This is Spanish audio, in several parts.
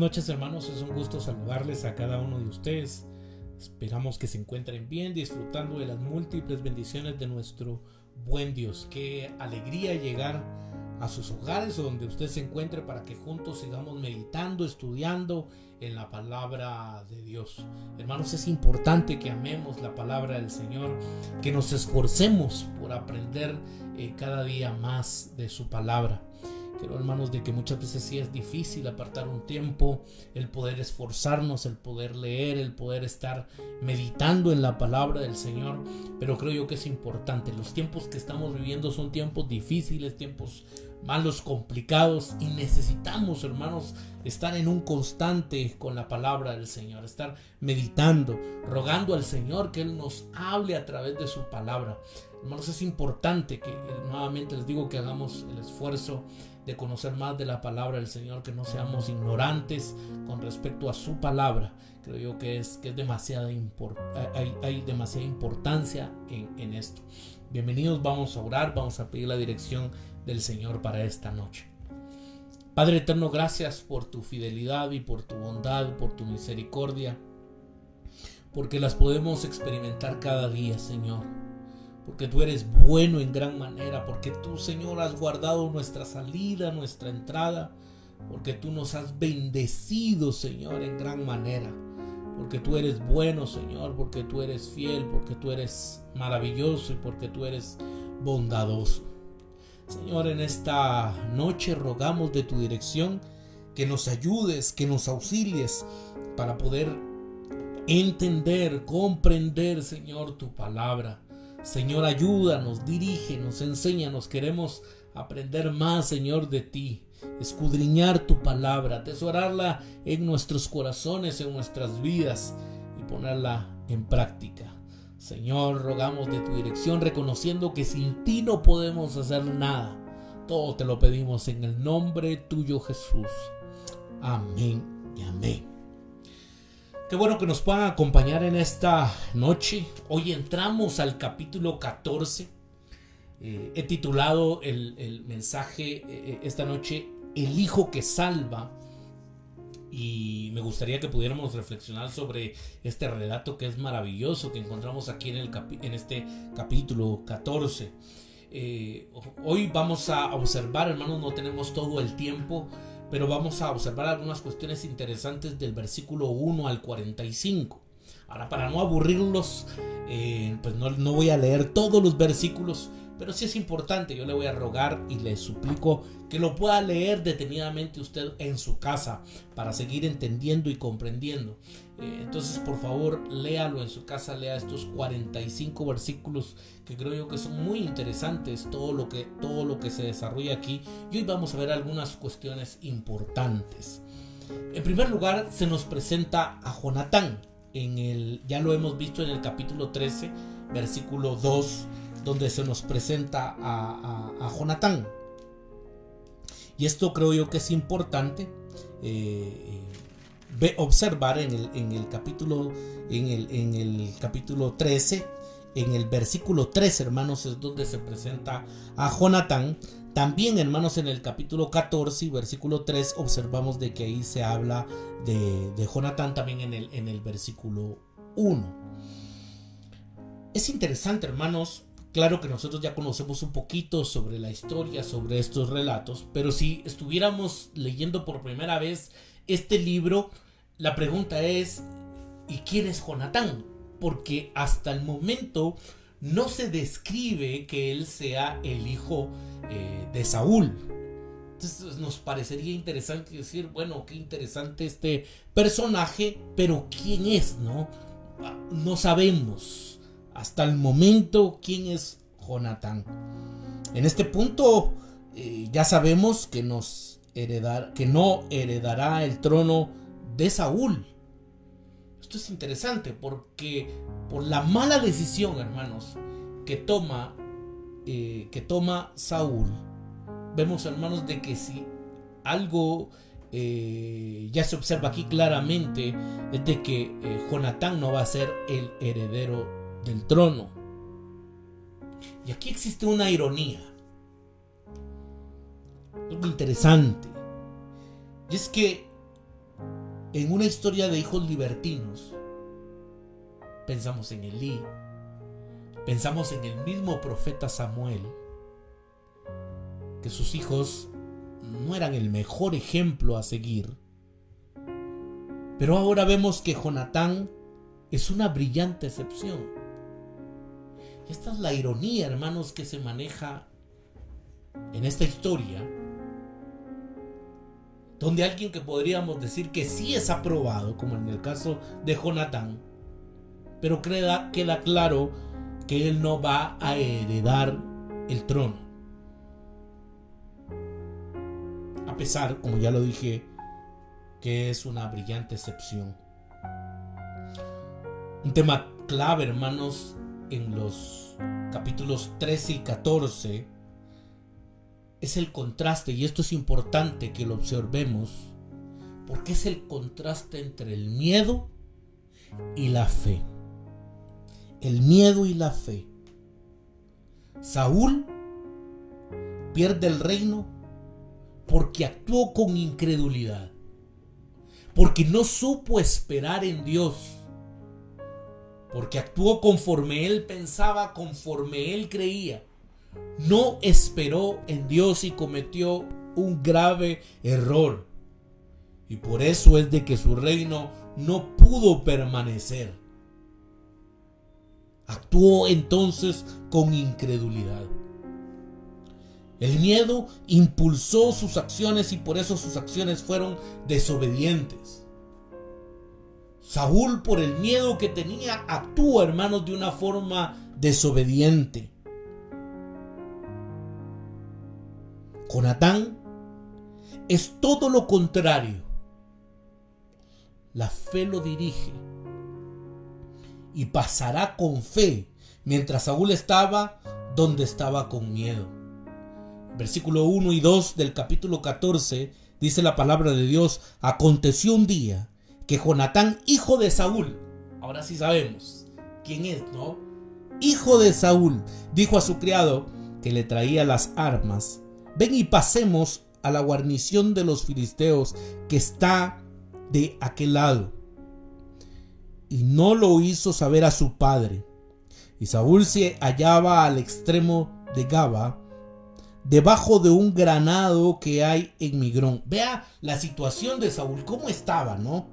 noches, hermanos, es un gusto saludarles a cada uno de ustedes. Esperamos que se encuentren bien, disfrutando de las múltiples bendiciones de nuestro buen Dios. Qué alegría llegar a sus hogares o donde usted se encuentre para que juntos sigamos meditando, estudiando en la palabra de Dios. Hermanos, es importante que amemos la palabra del Señor, que nos esforcemos por aprender cada día más de su palabra. Pero hermanos, de que muchas veces sí es difícil apartar un tiempo, el poder esforzarnos, el poder leer, el poder estar meditando en la palabra del Señor, pero creo yo que es importante. Los tiempos que estamos viviendo son tiempos difíciles, tiempos malos, complicados, y necesitamos, hermanos, estar en un constante con la palabra del Señor, estar meditando, rogando al Señor que Él nos hable a través de su palabra. Hermanos, es importante que nuevamente les digo que hagamos el esfuerzo de conocer más de la palabra del Señor, que no seamos ignorantes con respecto a su palabra. Creo yo que es demasiada hay demasiada importancia en esto. Bienvenidos, vamos a orar, vamos a pedir la dirección del Señor para esta noche. Padre eterno, gracias por tu fidelidad y por tu bondad, por tu misericordia, porque las podemos experimentar cada día, Señor. Porque tú eres bueno en gran manera, porque tú, Señor, has guardado nuestra salida, nuestra entrada, porque tú nos has bendecido, Señor, en gran manera, porque tú eres bueno, Señor, porque tú eres fiel, porque tú eres maravilloso y porque tú eres bondadoso. Señor, en esta noche rogamos de tu dirección, que nos ayudes, que nos auxilies para poder entender, comprender, Señor, tu palabra. Señor, ayúdanos, dirígenos, enséñanos. Queremos aprender más, Señor, de ti, escudriñar tu palabra, atesorarla en nuestros corazones, en nuestras vidas y ponerla en práctica. Señor, rogamos de tu dirección, reconociendo que sin ti no podemos hacer nada. Todo te lo pedimos en el nombre tuyo, Jesús. Amén y amén. Qué bueno que nos puedan acompañar en esta noche. Hoy entramos al capítulo 14. He titulado el mensaje esta noche El Hijo que Salva. Y me gustaría que pudiéramos reflexionar sobre este relato que es maravilloso que encontramos aquí en este capítulo 14. Hoy vamos a observar, hermanos, no tenemos todo el tiempo, pero vamos a observar algunas cuestiones interesantes del versículo 1 al 45. Ahora, para no aburrirlos, pues no voy a leer todos los versículos, pero sí es importante. Yo le voy a rogar y le suplico que lo pueda leer detenidamente usted en su casa para seguir entendiendo y comprendiendo. Entonces, por favor, léalo en su casa, lea estos 45 versículos que creo yo que son muy interesantes, todo lo que se desarrolla aquí. Y hoy vamos a ver algunas cuestiones importantes. En primer lugar, se nos presenta a Jonatán. Ya lo hemos visto en el capítulo 13, versículo 2, donde se nos presenta a Jonatán. Y esto creo yo que es importante observar en el capítulo 13, en el versículo 3, hermanos, es donde se presenta a Jonatán. También, hermanos, en el capítulo 14 y versículo 3 observamos de que ahí se habla de Jonatán también en el versículo 1. Es interesante, hermanos. Claro que nosotros ya conocemos un poquito sobre la historia, sobre estos relatos, pero si estuviéramos leyendo por primera vez este libro, la pregunta es, ¿y quién es Jonatán? Porque hasta el momento no se describe que él sea el hijo de Saúl. Entonces nos parecería interesante decir, bueno, qué interesante este personaje, pero ¿quién es? No sabemos hasta el momento quién es Jonatán. En este punto ya sabemos que no heredará el trono de Saúl. Esto es interesante porque por la mala decisión, hermanos, que toma Saúl, vemos, hermanos, de que si algo ya se observa aquí claramente es de que Jonatán no va a ser el heredero del trono. Y aquí existe una ironía, algo interesante, y es que en una historia de hijos libertinos, pensamos en Elí, pensamos en el mismo profeta Samuel, que sus hijos no eran el mejor ejemplo a seguir. Pero ahora vemos que Jonatán es una brillante excepción. Y esta es la ironía, hermanos, que se maneja en esta historia, donde alguien que podríamos decir que sí es aprobado, como en el caso de Jonatán, pero queda claro que él no va a heredar el trono. A pesar, como ya lo dije, que es una brillante excepción. Un tema clave, hermanos, en los capítulos 13 y 14 es el contraste, y esto es importante que lo observemos, porque es el contraste entre el miedo y la fe. El miedo y la fe. Saúl pierde el reino porque actuó con incredulidad, porque no supo esperar en Dios, porque actuó conforme él pensaba, conforme él creía. No esperó en Dios y cometió un grave error. Y por eso es de que su reino no pudo permanecer. Actuó entonces con incredulidad. El miedo impulsó sus acciones y por eso sus acciones fueron desobedientes. Saúl, por el miedo que tenía, actuó, hermanos, de una forma desobediente. Jonatán es todo lo contrario. La fe lo dirige y pasará con fe, mientras Saúl estaba donde estaba con miedo. Versículo 1 y 2 del capítulo 14 dice la palabra de Dios: aconteció un día que Jonatán, hijo de Saúl, ahora sí sabemos quién es, ¿no? Hijo de Saúl, dijo a su criado que le traía las armas: ven y pasemos a la guarnición de los filisteos que está de aquel lado. Y no lo hizo saber a su padre. Y Saúl se hallaba al extremo de Gaba, debajo de un granado que hay en Migrón. Vea la situación de Saúl, cómo estaba, ¿no?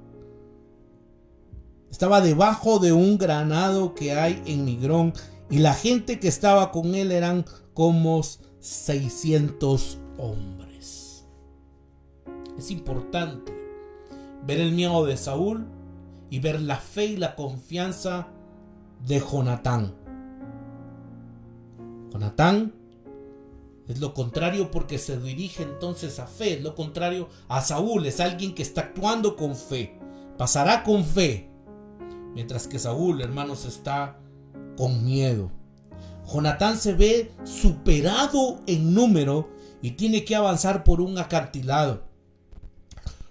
Estaba debajo de un granado que hay en Migrón, y la gente que estaba con él eran como 600 hombres. Es importante ver el miedo de Saúl y ver la fe y la confianza de Jonatán. Jonatán es lo contrario porque se dirige entonces a fe, es lo contrario a Saúl, es alguien que está actuando con fe, pasará con fe, mientras que Saúl, hermanos, está con miedo. Jonatán se ve superado en número y tiene que avanzar por un acantilado.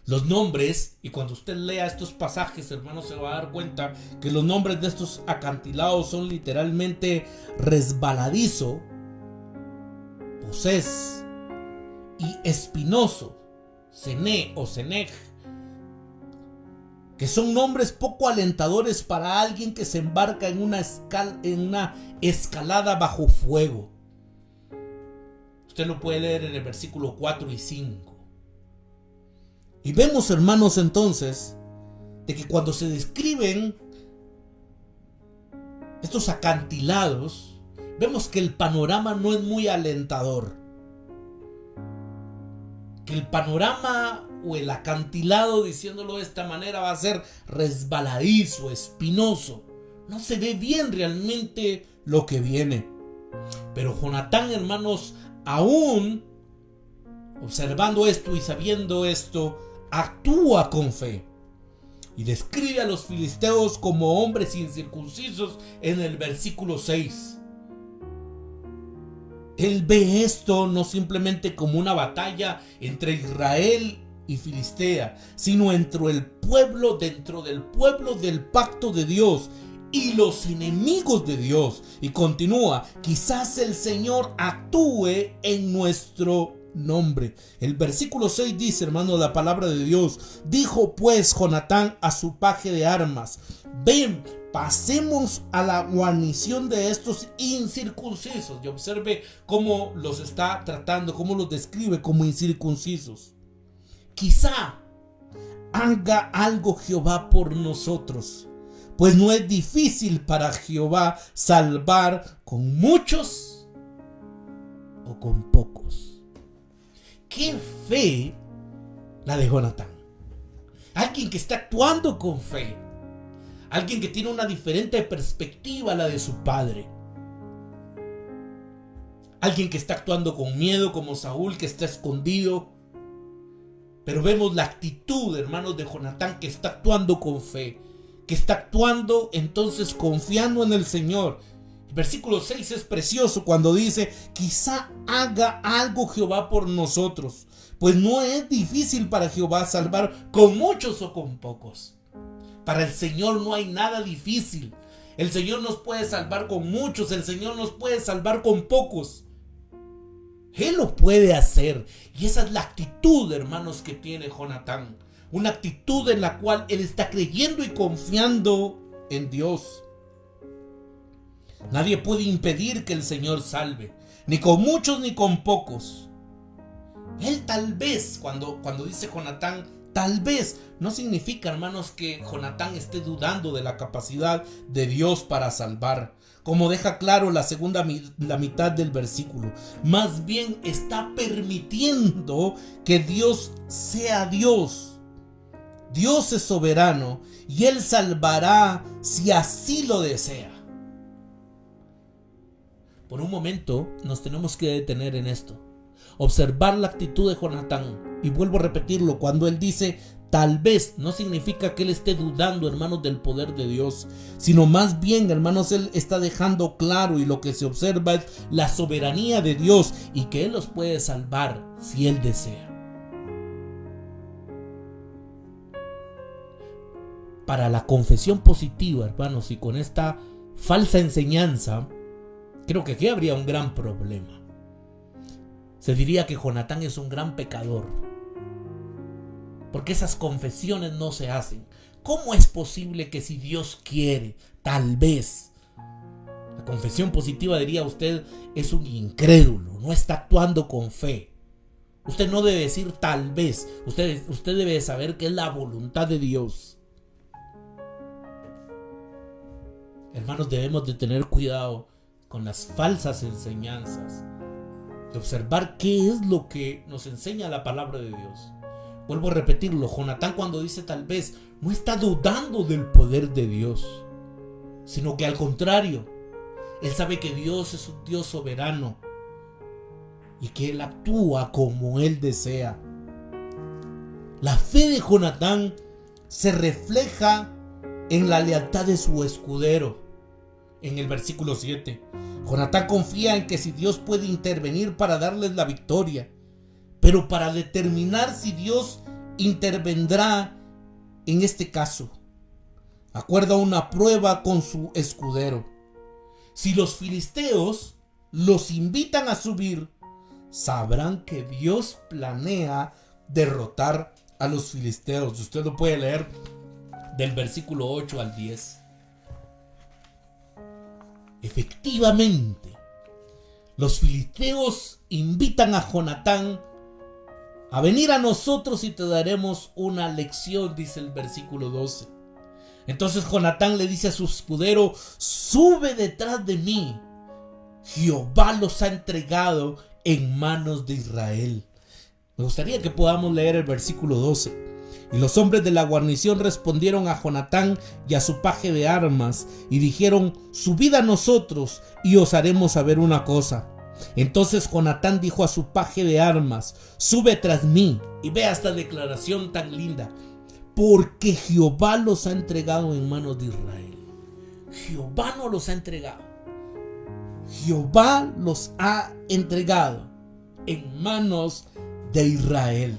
Los nombres, y cuando usted lea estos pasajes, hermanos, se va a dar cuenta que los nombres de estos acantilados son literalmente resbaladizo, Posés y espinoso, Cené o Cenej, que son nombres poco alentadores para alguien que se embarca en una escalada bajo fuego. Usted lo puede leer en el versículo 4 y 5. Y vemos, hermanos, entonces, de que cuando se describen estos acantilados, vemos que el panorama no es muy alentador. Que el panorama o el acantilado, diciéndolo de esta manera, va a ser resbaladizo, espinoso. No se ve bien realmente lo que viene. Pero Jonatán, hermanos, aún observando esto y sabiendo esto, actúa con fe y describe a los filisteos como hombres incircuncisos en el versículo 6. Él ve esto no simplemente como una batalla entre Israel y Filistea, sino dentro del pueblo del pacto de Dios y los enemigos de Dios. Y continúa: quizás el Señor actúe en nuestro nombre. El versículo 6 dice, hermano, la palabra de Dios: dijo pues Jonatán a su paje de armas: ven, pasemos a la guarnición de estos incircuncisos. Y observe cómo los está tratando, cómo los describe como incircuncisos. Quizá haga algo Jehová por nosotros, pues no es difícil para Jehová salvar con muchos o con pocos. Qué fe la de Jonatán. Alguien que está actuando con fe. Alguien que tiene una diferente perspectiva a la de su padre. Alguien que está actuando con miedo, como Saúl, que está escondido. Pero vemos la actitud, hermanos, de Jonatán, que está actuando con fe, que está actuando entonces confiando en el Señor. El versículo 6 es precioso cuando dice: quizá haga algo Jehová por nosotros, pues no es difícil para Jehová salvar con muchos o con pocos. Para el Señor no hay nada difícil. El Señor nos puede salvar con muchos, el Señor nos puede salvar con pocos. Él lo puede hacer. Y esa es la actitud, hermanos, que tiene Jonatán. Una actitud en la cual él está creyendo y confiando en Dios. Nadie puede impedir que el Señor salve, ni con muchos ni con pocos. Él tal vez, cuando dice Jonatán, tal vez, no significa, hermanos, que Jonatán esté dudando de la capacidad de Dios para salvar. Como deja claro la mitad del versículo. Más bien está permitiendo que Dios sea Dios. Dios es soberano y Él salvará si así lo desea. Por un momento nos tenemos que detener en esto. Observar la actitud de Jonatán. Y vuelvo a repetirlo, cuando él dice tal vez, no significa que él esté dudando, hermanos, del poder de Dios, sino más bien, hermanos, él está dejando claro, y lo que se observa es la soberanía de Dios y que Él los puede salvar si Él desea. Para la confesión positiva, hermanos, y con esta falsa enseñanza, creo que aquí habría un gran problema. Se diría que Jonatán es un gran pecador, porque esas confesiones no se hacen. ¿Cómo es posible que si Dios quiere, tal vez? La confesión positiva, diría usted, es un incrédulo, no está actuando con fe. Usted no debe decir tal vez, usted debe saber que es la voluntad de Dios. Hermanos, debemos de tener cuidado con las falsas enseñanzas, de observar qué es lo que nos enseña la palabra de Dios. Vuelvo a repetirlo, Jonatán, cuando dice tal vez, no está dudando del poder de Dios, sino que al contrario, él sabe que Dios es un Dios soberano y que Él actúa como Él desea. La fe de Jonatán se refleja en la lealtad de su escudero. En el versículo 7, Jonatán confía en que si Dios puede intervenir para darles la victoria, pero para determinar si Dios intervendrá en este caso, acuerda una prueba con su escudero. Si los filisteos los invitan a subir, sabrán que Dios planea derrotar a los filisteos. Usted lo puede leer del versículo 8 al 10. Efectivamente, los filisteos invitan a Jonatán a venir a nosotros y te daremos una lección, dice el versículo 12. Entonces Jonatán le dice a su escudero: sube detrás de mí, Jehová los ha entregado en manos de Israel. Me gustaría que podamos leer el versículo 12. Y los hombres de la guarnición respondieron a Jonatán y a su paje de armas y dijeron: subid a nosotros y os haremos saber una cosa. Entonces Jonatán dijo a su paje de armas: sube tras mí. Y vea esta declaración tan linda: porque Jehová los ha entregado en manos de Israel. Jehová no los ha entregado. Jehová los ha entregado en manos de Israel.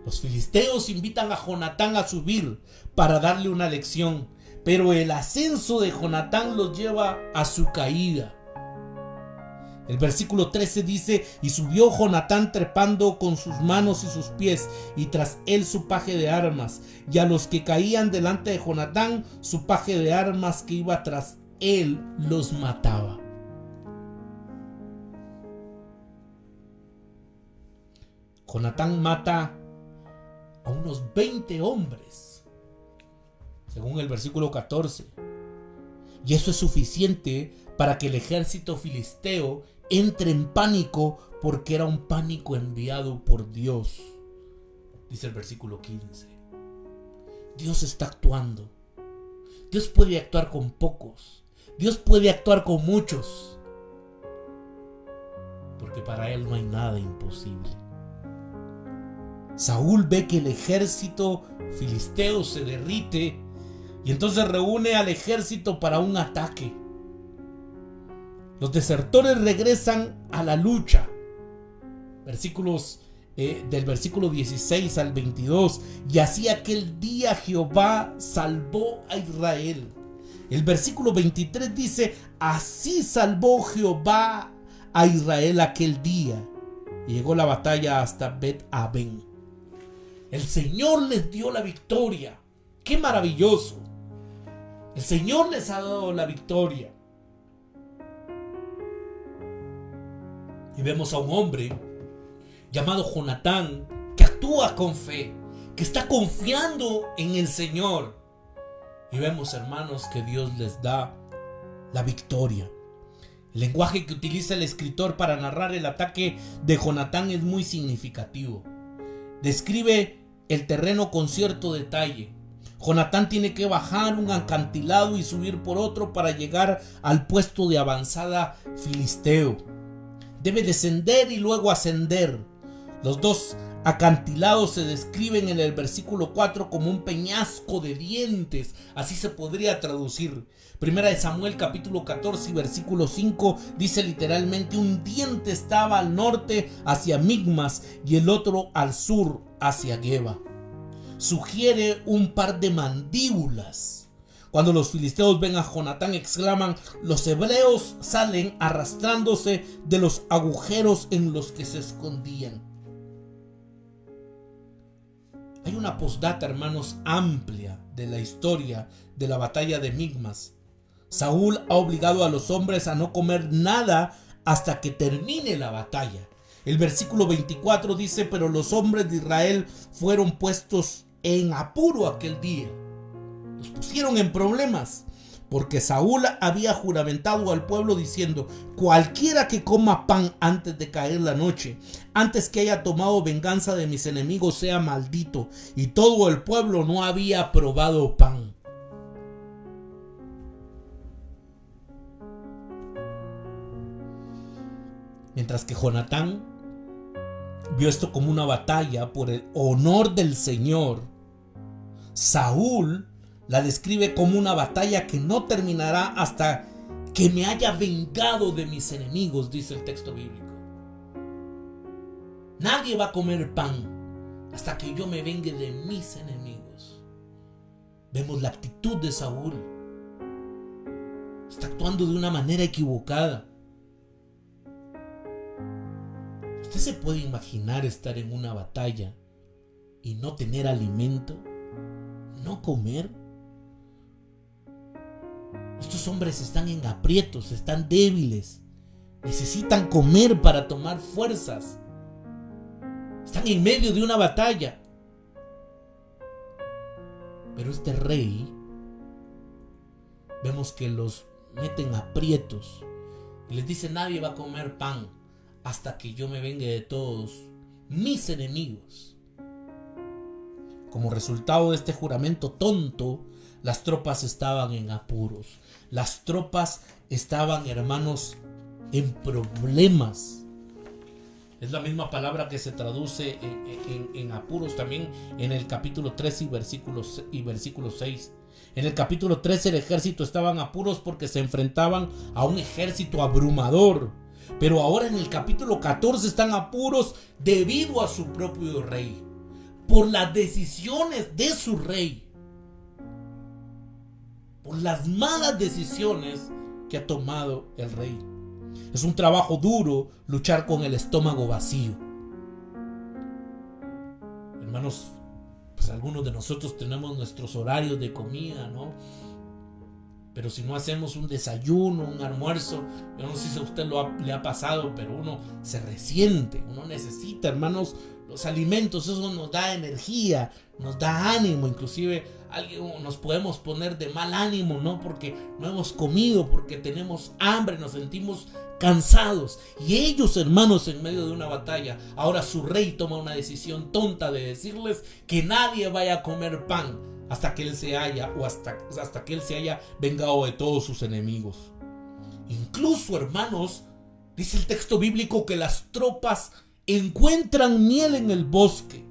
Los filisteos invitan a Jonatán a subir para darle una lección, pero el ascenso de Jonatán los lleva a su caída. El versículo 13 dice: y subió Jonatán trepando con sus manos y sus pies, y tras él su paje de armas, y a los que caían delante de Jonatán, su paje de armas que iba tras él los mataba. Jonatán mata a unos 20 hombres, según el versículo 14. Y eso es suficiente para que el ejército filisteo entre en pánico, porque era un pánico enviado por Dios. Dice el versículo 15. Dios está actuando. Dios puede actuar con pocos. Dios puede actuar con muchos. Porque para Él no hay nada imposible. Saúl ve que el ejército filisteo se derrite y entonces reúne al ejército para un ataque. Los desertores regresan a la lucha. Versículos del versículo 16 al 22. Y así aquel día Jehová salvó a Israel. El versículo 23 dice: así salvó Jehová a Israel aquel día. Y llegó la batalla hasta Bet-Aven. El Señor les dio la victoria. ¡Qué maravilloso! El Señor les ha dado la victoria. Y vemos a un hombre llamado Jonatán que actúa con fe, que está confiando en el Señor. Y vemos, hermanos, que Dios les da la victoria. El lenguaje que utiliza el escritor para narrar el ataque de Jonatán es muy significativo. Describe el terreno con cierto detalle. Jonatán tiene que bajar un acantilado y subir por otro para llegar al puesto de avanzada filisteo. Debe descender y luego ascender. Los dos acantilados se describen en el versículo 4 como un peñasco de dientes. Así se podría traducir. Primera de Samuel capítulo 14 y versículo 5 dice literalmente: un diente estaba al norte hacia Migmas y el otro al sur hacia Geba. Sugiere un par de mandíbulas. Cuando los filisteos ven a Jonatán, exclaman: los hebreos salen arrastrándose de los agujeros en los que se escondían. Hay una postdata, hermanos, amplia de la historia de la batalla de Migmas. Saúl ha obligado a los hombres a no comer nada hasta que termine la batalla. El versículo 24 dice: pero los hombres de Israel fueron puestos en apuro aquel día. Los pusieron en problemas, porque Saúl había juramentado al pueblo diciendo: cualquiera que coma pan antes de caer la noche, antes que haya tomado venganza de mis enemigos, sea maldito. Y todo el pueblo no había probado pan. Mientras que Jonatán vio esto como una batalla por el honor del Señor, Saúl la describe como una batalla que no terminará hasta que me haya vengado de mis enemigos, dice el texto bíblico. Nadie va a comer pan hasta que yo me vengue de mis enemigos. Vemos la actitud de Saúl. Está actuando de una manera equivocada. ¿Usted se puede imaginar estar en una batalla y no tener alimento? ¿No comer? Estos hombres están en aprietos, están débiles. Necesitan comer para tomar fuerzas. Están en medio de una batalla. Pero este rey, vemos que los mete en aprietos. Y les dice: nadie va a comer pan hasta que yo me vengue de todos mis enemigos. Como resultado de este juramento tonto, las tropas estaban en apuros. Las tropas estaban, hermanos, en problemas. Es la misma palabra que se traduce en apuros también en el capítulo 13 y versículo 6. En el capítulo 13 el ejército estaba en apuros porque se enfrentaban a un ejército abrumador. Pero ahora en el capítulo 14 están apuros debido a su propio rey, por las decisiones de su rey, por las malas decisiones que ha tomado el rey. Es un trabajo duro luchar con el estómago vacío. Hermanos, pues algunos de nosotros tenemos nuestros horarios de comida, ¿no? Pero si no hacemos un desayuno, un almuerzo, yo no sé si a usted le ha pasado, pero uno se resiente, uno necesita, hermanos, los alimentos. Eso nos da energía, nos da ánimo. Inclusive nos podemos poner de mal ánimo, ¿no? Porque no hemos comido, porque tenemos hambre, nos sentimos cansados. Y ellos, hermanos, en medio de una batalla, ahora su rey toma una decisión tonta de decirles que nadie vaya a comer pan hasta que él se haya vengado de todos sus enemigos. Incluso, hermanos, dice el texto bíblico que las tropas encuentran miel en el bosque.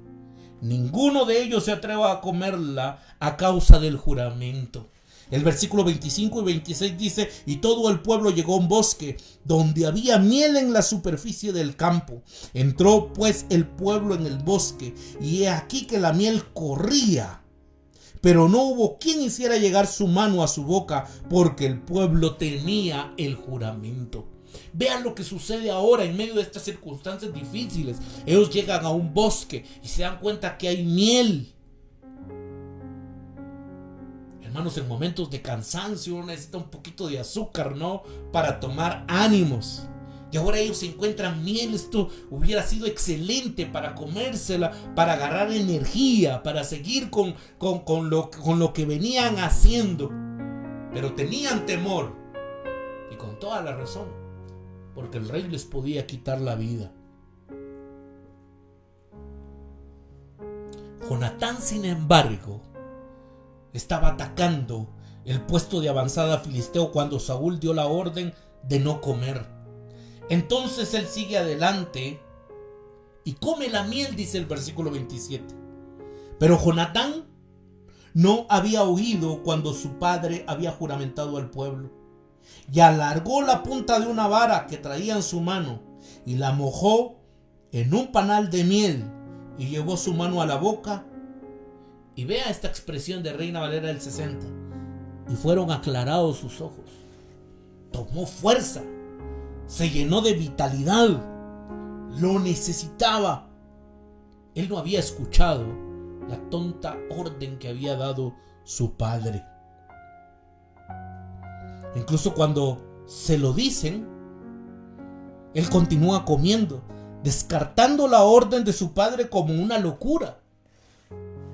Ninguno de ellos se atreva a comerla a causa del juramento. El versículo 25 y 26 dice: y todo el pueblo llegó a un bosque donde había miel en la superficie del campo. Entró pues el pueblo en el bosque, y he aquí que la miel corría, pero no hubo quien hiciera llegar su mano a su boca, porque el pueblo tenía el juramento. Vean lo que sucede ahora en medio de estas circunstancias difíciles. Ellos llegan a un bosque y se dan cuenta que hay miel. Hermanos, en momentos de cansancio uno necesita un poquito de azúcar, ¿no? Para tomar ánimos. Y ahora ellos encuentran miel. Esto hubiera sido excelente para comérsela, para agarrar energía, para seguir con lo que venían haciendo. Pero tenían temor, y con toda la razón, porque el rey les podía quitar la vida. Jonatán, sin embargo, estaba atacando el puesto de avanzada filisteo cuando Saúl dio la orden de no comer. Entonces él sigue adelante y come la miel, dice el versículo 27. Pero Jonatán no había oído cuando su padre había juramentado al pueblo, y alargó la punta de una vara que traía en su mano y la mojó en un panal de miel, y llevó su mano a la boca. Y vea esta expresión de Reina Valera del 60: y fueron aclarados sus ojos. Tomó fuerza, se llenó de vitalidad, lo necesitaba. Él no había escuchado la tonta orden que había dado su padre. Incluso cuando se lo dicen, él continúa comiendo, descartando la orden de su padre como una locura.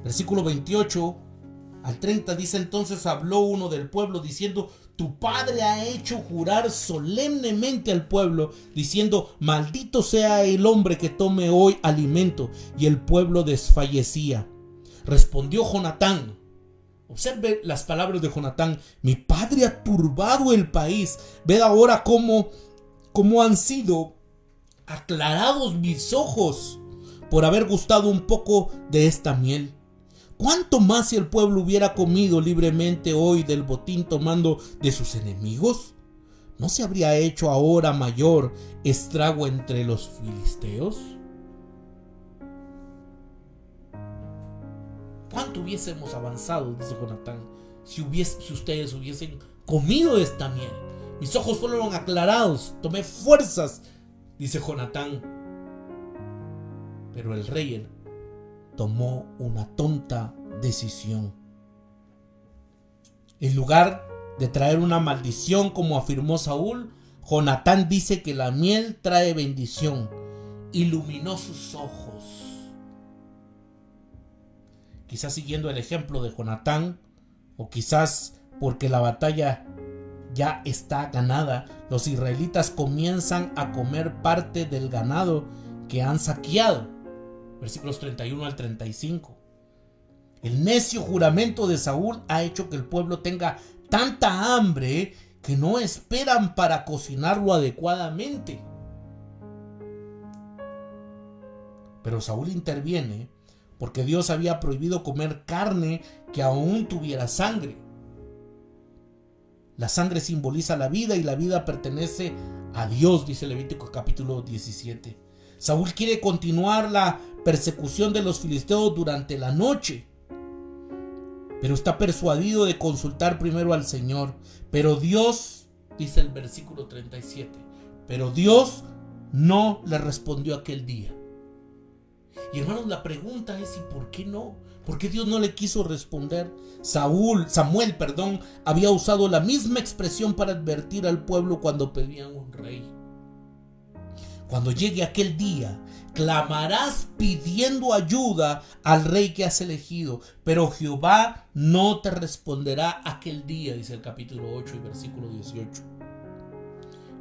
Versículo 28 al 30 dice: entonces habló uno del pueblo diciendo: tu padre ha hecho jurar solemnemente al pueblo, diciendo: maldito sea el hombre que tome hoy alimento. Y el pueblo desfallecía. Respondió Jonatán. Observe las palabras de Jonatán: mi padre ha turbado el país. Ved ahora cómo han sido aclarados mis ojos por haber gustado un poco de esta miel. ¿Cuánto más si el pueblo hubiera comido libremente hoy del botín tomando de sus enemigos? ¿No se habría hecho ahora mayor estrago entre los filisteos? ¿Cuánto hubiésemos avanzado, dice Jonatán, si ustedes hubiesen comido esta miel? Mis ojos fueron aclarados, tomé fuerzas, dice Jonatán. Pero el rey tomó una tonta decisión. En lugar de traer una maldición, como afirmó Saúl, Jonatán dice que la miel trae bendición. Iluminó sus ojos. Quizás siguiendo el ejemplo de Jonatán, o quizás porque la batalla ya está ganada, los israelitas comienzan a comer parte del ganado que han saqueado. Versículos 31 al 35. El necio juramento de Saúl ha hecho que el pueblo tenga tanta hambre que no esperan para cocinarlo adecuadamente. Pero Saúl interviene porque Dios había prohibido comer carne que aún tuviera sangre. La sangre simboliza la vida y la vida pertenece a Dios, dice Levítico capítulo 17. Saúl quiere continuar la persecución de los filisteos durante la noche, pero está persuadido de consultar primero al Señor. Pero Dios, dice el versículo 37, Pero Dios no le respondió aquel día. Y hermanos, la pregunta es: ¿y por qué no? ¿Por qué Dios no le quiso responder? Samuel, había usado la misma expresión para advertir al pueblo cuando pedían un rey. Cuando llegue aquel día, clamarás pidiendo ayuda al rey que has elegido, pero Jehová no te responderá aquel día, dice el capítulo 8 y versículo 18.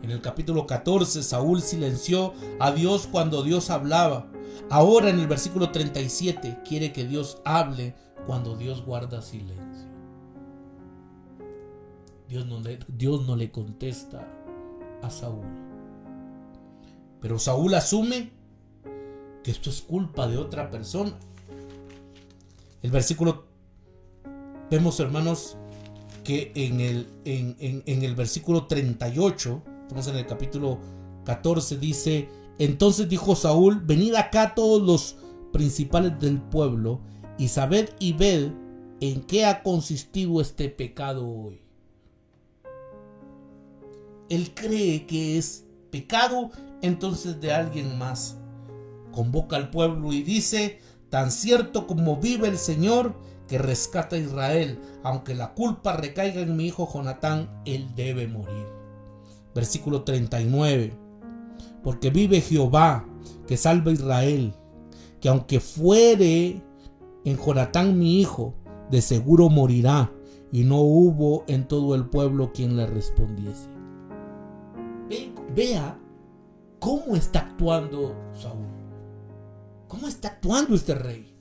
En el capítulo 14, Saúl silenció a Dios cuando Dios hablaba. Ahora en el versículo 37 quiere que Dios hable cuando Dios guarda silencio. Dios no le contesta a Saúl. Pero Saúl asume que esto es culpa de otra persona. Vemos, hermanos, que en el versículo 38, estamos en el capítulo 14, dice: entonces dijo Saúl: venid acá todos los principales del pueblo, y sabed y ved en qué ha consistido este pecado hoy. Él cree que es pecado entonces de alguien más. Convoca al pueblo y dice: tan cierto como vive el Señor que rescata a Israel, aunque la culpa recaiga en mi hijo Jonatán, él debe morir. Versículo 39. Porque vive Jehová, que salva a Israel, que aunque fuere en Jonatán mi hijo, de seguro morirá. Y no hubo en todo el pueblo quien le respondiese. Vea cómo está actuando Saúl. ¿Cómo está actuando este rey?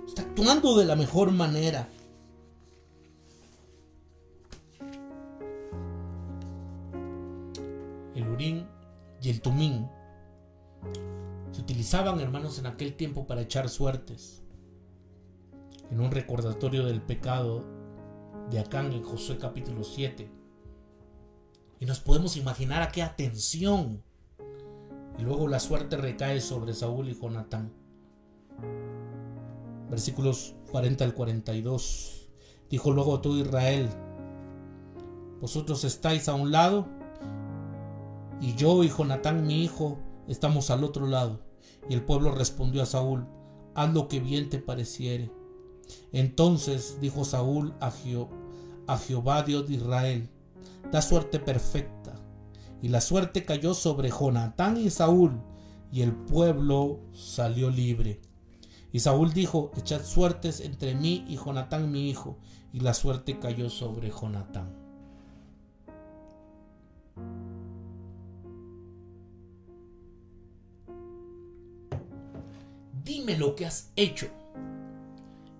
Está actuando de la mejor manera. El Urim y el Tumim se utilizaban, hermanos, en aquel tiempo para echar suertes, en un recordatorio del pecado de Acán en Josué capítulo 7. Y nos podemos imaginar aquella tensión. Y luego la suerte recae sobre Saúl y Jonatán. Versículos 40 al 42. Dijo luego todo Israel: vosotros estáis a un lado, y yo y Jonatán mi hijo estamos al otro lado. Y el pueblo respondió a Saúl: haz lo que bien te pareciere. Entonces dijo Saúl a Jehová Dios de Israel: da suerte perfecta. Y la suerte cayó sobre Jonatán y Saúl, y el pueblo salió libre. Y Saúl dijo: echad suertes entre mí y Jonatán mi hijo. Y la suerte cayó sobre Jonatán. Dime lo que has hecho,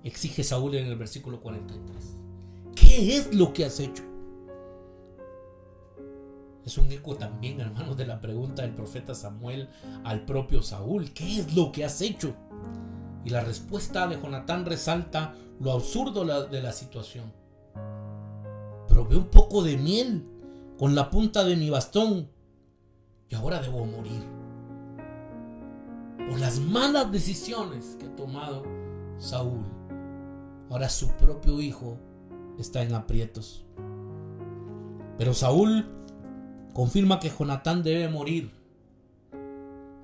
exige Saúl en el versículo 43. ¿Qué es lo que has hecho? Es un eco también, hermanos, de la pregunta del profeta Samuel al propio Saúl: ¿qué es lo que has hecho? Y la respuesta de Jonatán resalta lo absurdo de la situación. Probé un poco de miel con la punta de mi bastón y ahora debo morir por las malas decisiones que ha tomado Saúl. Ahora su propio hijo está en aprietos. Pero Saúl confirma que Jonatán debe morir.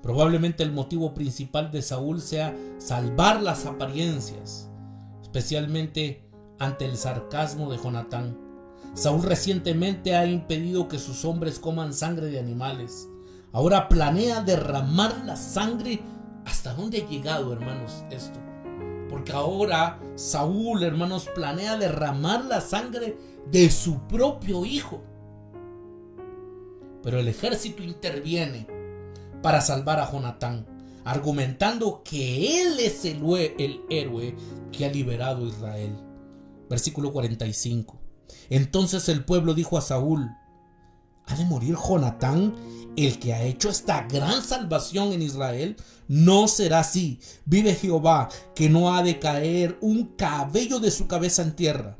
Probablemente el motivo principal de Saúl sea salvar las apariencias, especialmente ante el sarcasmo de Jonatán. Saúl recientemente ha impedido que sus hombres coman sangre de animales. Ahora planea derramar la sangre. ¿Hasta dónde ha llegado, hermanos, esto? Porque ahora Saúl, hermanos, planea derramar la sangre de su propio hijo. Pero el ejército interviene para salvar a Jonatán, argumentando que él es el héroe que ha liberado a Israel. Versículo 45. Entonces el pueblo dijo a Saúl: ¿ha de morir Jonatán, el que ha hecho esta gran salvación en Israel? No será así. Vive Jehová, que no ha de caer un cabello de su cabeza en tierra.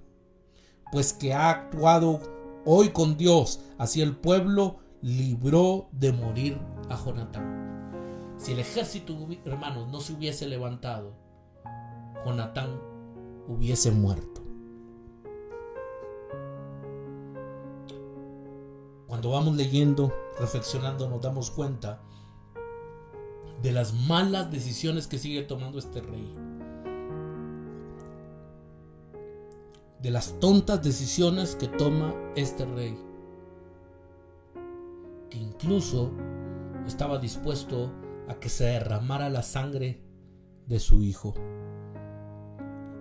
Pues que ha actuado hoy con Dios, así el pueblo libró de morir a Jonatán. Si el ejército, hermanos, no se hubiese levantado, Jonatán hubiese muerto. cuando vamos leyendo, reflexionando, nos damos cuenta de las malas decisiones que sigue tomando este rey, de las tontas decisiones que toma este rey, que incluso estaba dispuesto a que se derramara la sangre de su hijo.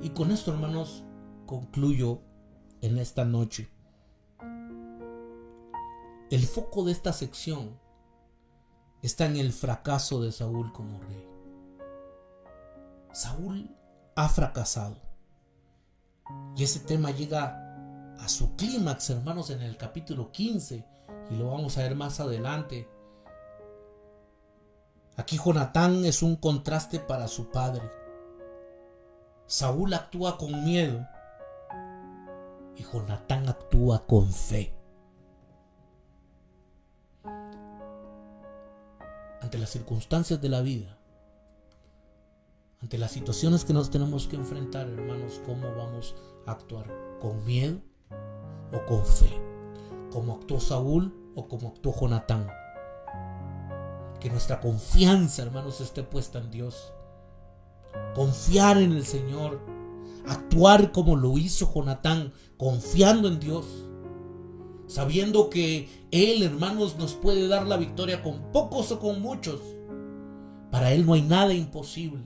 Y con esto, hermanos, concluyo en esta noche. El foco de esta sección está en el fracaso de Saúl como rey. Saúl ha fracasado. Y ese tema llega a su clímax, hermanos, en el capítulo 15. Y lo vamos a ver más adelante. Aquí Jonatán es un contraste para su padre. Saúl actúa con miedo y Jonatán actúa con fe. Ante las circunstancias de la vida, ante las situaciones que nos tenemos que enfrentar, hermanos, ¿cómo vamos a actuar? ¿Con miedo o con fe? ¿Cómo actuó Saúl o cómo actuó Jonatán? Que nuestra confianza, hermanos, esté puesta en Dios. Confiar en el Señor. Actuar como lo hizo Jonatán, confiando en Dios. Sabiendo que Él, hermanos, nos puede dar la victoria con pocos o con muchos. Para Él no hay nada imposible.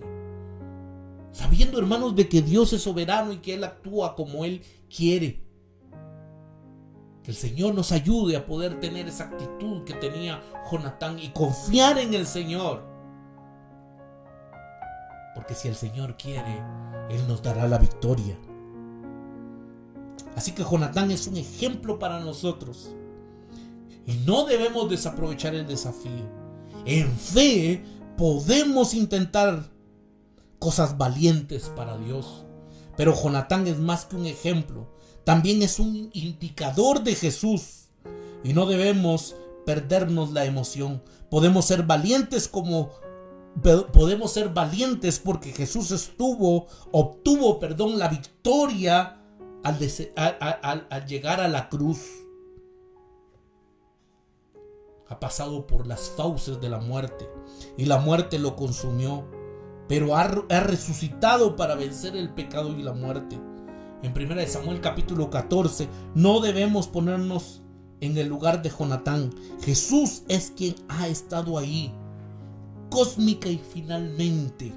Sabiendo, hermanos, de que Dios es soberano y que Él actúa como Él quiere. Que el Señor nos ayude a poder tener esa actitud que tenía Jonatán y confiar en el Señor. Porque si el Señor quiere, Él nos dará la victoria. Así que Jonatán es un ejemplo para nosotros. Y no debemos desaprovechar el desafío. En fe podemos intentar cosas valientes para Dios. Pero Jonatán es más que un ejemplo. También es un indicador de Jesús. Y no debemos perdernos la emoción. Podemos ser valientes porque Jesús obtuvo la victoria al llegar a la cruz. Ha pasado por las fauces de la muerte y la muerte lo consumió, pero ha resucitado para vencer el pecado y la muerte. En 1 Samuel capítulo 14, no debemos ponernos en el lugar de Jonatán. Jesús es quien ha estado ahí, cósmica y finalmente.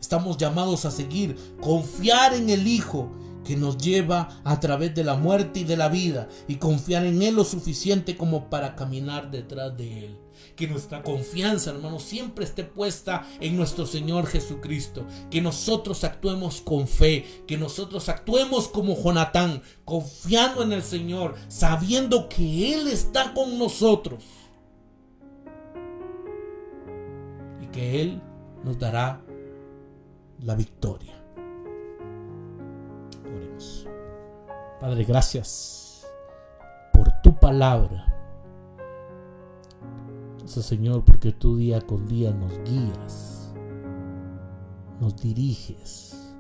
Estamos llamados a seguir, confiar en el Hijo que nos lleva a través de la muerte y de la vida, y confiar en Él lo suficiente como para caminar detrás de Él. Que nuestra confianza, hermanos, siempre esté puesta en nuestro Señor Jesucristo. Que nosotros actuemos con fe, que nosotros actuemos como Jonatán, confiando en el Señor, sabiendo que Él está con nosotros y que Él nos dará la victoria. Oremos. Padre, gracias por tu palabra. Gracias, Señor, porque tú día con día nos guías, nos diriges,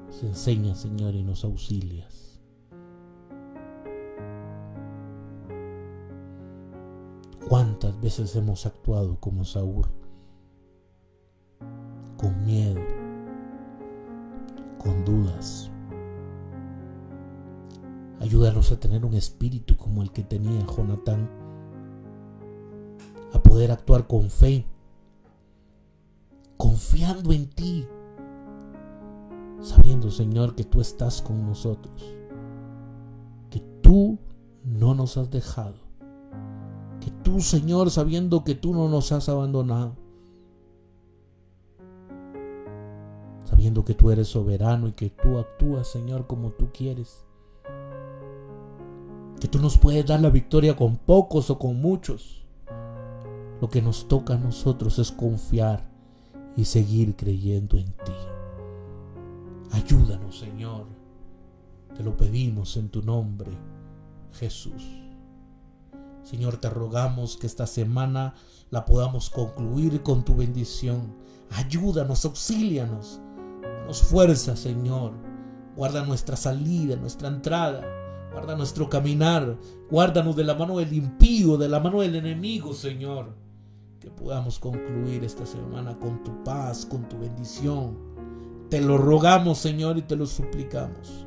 nos enseñas, Señor, y nos auxilias. ¿Cuántas veces hemos actuado como Saúl? Con miedo, con dudas. Ayúdanos a tener un espíritu como el que tenía Jonatán, a poder actuar con fe, confiando en ti, sabiendo, Señor, que tú estás con nosotros, que tú no nos has dejado, que tú, Señor, sabiendo que tú no nos has abandonado, sabiendo que tú eres soberano y que tú actúas, Señor, como tú quieres, que tú nos puedes dar la victoria con pocos o con muchos. Lo que nos toca a nosotros es confiar y seguir creyendo en ti. Ayúdanos, Señor. Te lo pedimos en tu nombre, Jesús. Señor, te rogamos que esta semana la podamos concluir con tu bendición. Ayúdanos, auxílianos. Danos fuerza, Señor. Guarda nuestra salida, nuestra entrada. Guarda nuestro caminar. Guárdanos de la mano del impío, de la mano del enemigo, Señor. Que podamos concluir esta semana con tu paz, con tu bendición. Te lo rogamos, Señor, y te lo suplicamos.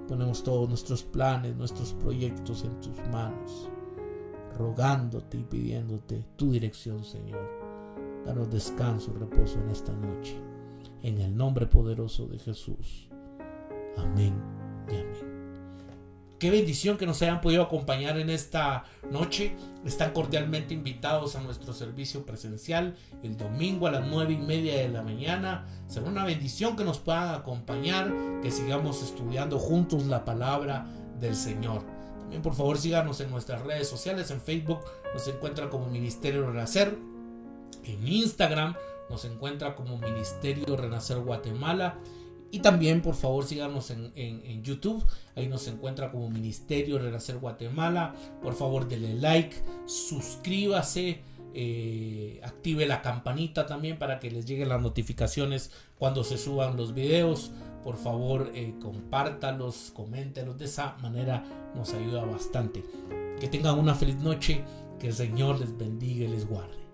Ponemos todos nuestros planes, nuestros proyectos en tus manos, rogándote y pidiéndote tu dirección, Señor. Danos descanso y reposo en esta noche. En el nombre poderoso de Jesús. Amén y amén. Qué bendición que nos hayan podido acompañar en esta noche. Están cordialmente invitados a nuestro servicio presencial el domingo a las 9:30 de la mañana. Será una bendición que nos puedan acompañar, que sigamos estudiando juntos la palabra del Señor. También, por favor, síganos en nuestras redes sociales. En Facebook nos encuentra como Ministerio Renacer. En Instagram nos encuentra como Ministerio Renacer Guatemala. Y también, por favor, síganos en YouTube. Ahí nos encuentra como Ministerio Renacer Guatemala. Por favor, denle like, suscríbase, active la campanita también para que les lleguen las notificaciones cuando se suban los videos. Por favor, compártalos, coméntelos. De esa manera nos ayuda bastante. Que tengan una feliz noche. Que el Señor les bendiga y les guarde.